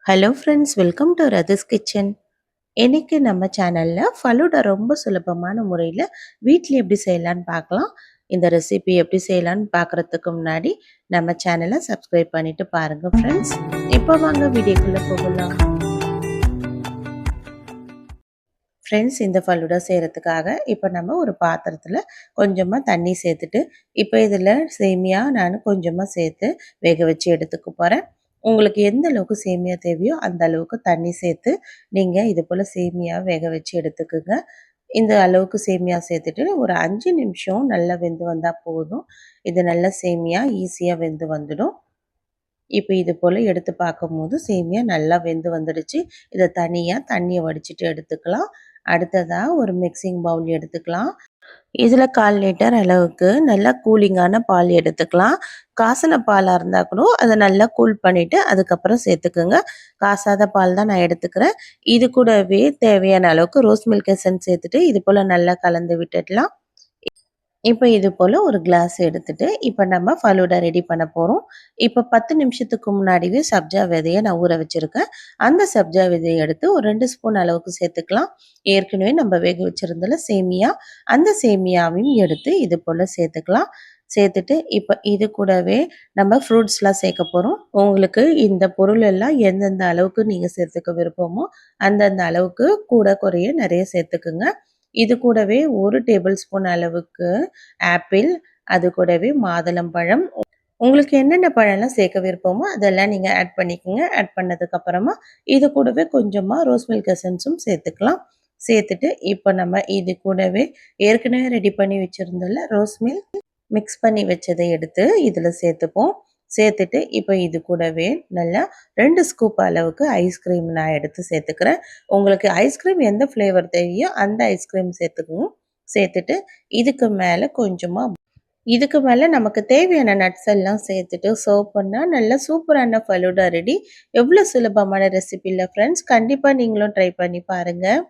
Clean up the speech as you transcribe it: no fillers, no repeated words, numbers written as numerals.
Hello friends, welcome to Rathi's kitchen. இன்னைக்கு நம்ம சேனலில் ஃபலூடா ரொம்ப சுலபமான முறையில் வீட்டில் எப்படி செய்யலான்னு பார்க்கலாம். இந்த ரெசிபி எப்படி செய்யலான்னு பார்க்குறதுக்கு முன்னாடி நம்ம சேனலை சப்ஸ்கிரைப் பண்ணிவிட்டு பாருங்கள் ஃப்ரெண்ட்ஸ். இப்போ வாங்க வீடியோக்குள்ளே போகலாம். ஃப்ரெண்ட்ஸ், இந்த ஃபலூடா செய்கிறதுக்காக இப்போ நம்ம ஒரு பாத்திரத்தில் கொஞ்சமாக தண்ணி சேர்த்துட்டு இப்போ இதில் சேமியா நான் கொஞ்சமாக சேர்த்து வேக வச்சு எடுத்துக்க போகிறேன். உங்களுக்கு எந்த அளவுக்கு சேமியா தேவையோ அந்த அளவுக்கு தண்ணி சேர்த்து நீங்கள் இது போல் சேமியா வேக வச்சு எடுத்துக்குங்க. இந்த அளவுக்கு சேமியா சேர்த்துட்டு ஒரு 5 நிமிஷம் நல்லா வெந்து வந்தால் போதும். இது நல்லா சேமியா ஈஸியாக வெந்து வந்துடும். இப்போ இது போல் எடுத்து பார்க்கும்போது சேமியா நல்லா வெந்து வந்துடுச்சு. இதை தனியாக தண்ணியை வடிச்சிட்டு எடுத்துக்கலாம். அடுத்ததாக ஒரு மிக்சிங் பவுல் எடுத்துக்கலாம். இதில் 1/4 லிட்டர் அளவுக்கு நல்லா கூலிங்கான பால் எடுத்துக்கலாம். காசின பாலாக இருந்தால் கூட அதை நல்லா கூல் பண்ணிவிட்டு அதுக்கப்புறம் சேர்த்துக்குங்க. காசாத பால் தான் நான் எடுத்துக்கிறேன். இது கூடவே தேவையான அளவுக்கு ரோஸ் மில்க் எசன்ஸ் சேர்த்துட்டு இது போல் நல்லா கலந்து விட்டுடலாம். இப்போ இது போல் ஒரு கிளாஸ் எடுத்துட்டு இப்போ நம்ம ஃபலூடா ரெடி பண்ண போகிறோம். இப்போ 10 நிமிஷத்துக்கு முன்னாடியே சப்ஜா விதையை நான் ஊற வச்சுருக்கேன். அந்த சப்ஜா விதையை எடுத்து ஒரு 2 ஸ்பூன் அளவுக்கு சேர்த்துக்கலாம். ஏற்கனவே நம்ம வேக வச்சுருந்தல சேமியா, அந்த சேமியாவையும் எடுத்து இது போல் சேர்த்துக்கலாம். சேர்த்துட்டு இப்போ இது கூடவே நம்ம ஃப்ரூட்ஸ்லாம் சேர்க்க போகிறோம். உங்களுக்கு இந்த பொருள் எல்லாம் எந்தெந்த அளவுக்கு நீங்கள் சேர்த்துக்க விருப்பமோ அந்தந்த அளவுக்கு கூட குறைய நிறைய சேர்த்துக்குங்க. இது கூடவே 1 டேபிள் ஸ்பூன் அளவுக்கு ஆப்பிள், அது கூடவே மாதுளம்பழம், உங்களுக்கு என்னென்ன பழம்லாம் சேர்க்க விருப்பமோ அதெல்லாம் நீங்கள் ஆட் பண்ணிக்கோங்க. ஆட் பண்ணதுக்கப்புறமா இது கூடவே கொஞ்சமாக ரோஸ் மில்க் எசன்ஸும் சேர்த்துக்கலாம். சேர்த்துட்டு இப்போ நம்ம இது கூடவே ஏற்கனவே ரெடி பண்ணி வச்சுருந்தோம்ல ரோஸ் மில்க், மிக்ஸ் பண்ணி வச்சதை எடுத்து இதில் சேர்த்துப்போம். சேர்த்துட்டு இப்போ இது கூடவே நல்லா 2 ஸ்கூப் அளவுக்கு ஐஸ்கிரீம் நான் எடுத்து சேர்த்துக்கிறேன். உங்களுக்கு ஐஸ்கிரீம் எந்த ஃப்ளேவர் தேவையோ அந்த ஐஸ்கிரீம் சேர்த்துக்கணும். சேர்த்துட்டு இதுக்கு மேலே நமக்கு தேவையான நட்ஸ் எல்லாம் சேர்த்துட்டு சர்வ் பண்ணால் நல்லா சூப்பரான ஃபலூடா ரெடி. எவ்வளோ சுலபமான ரெசிபி இல்லை ஃப்ரெண்ட்ஸ், கண்டிப்பாக நீங்களும் ட்ரை பண்ணி பாருங்கள்.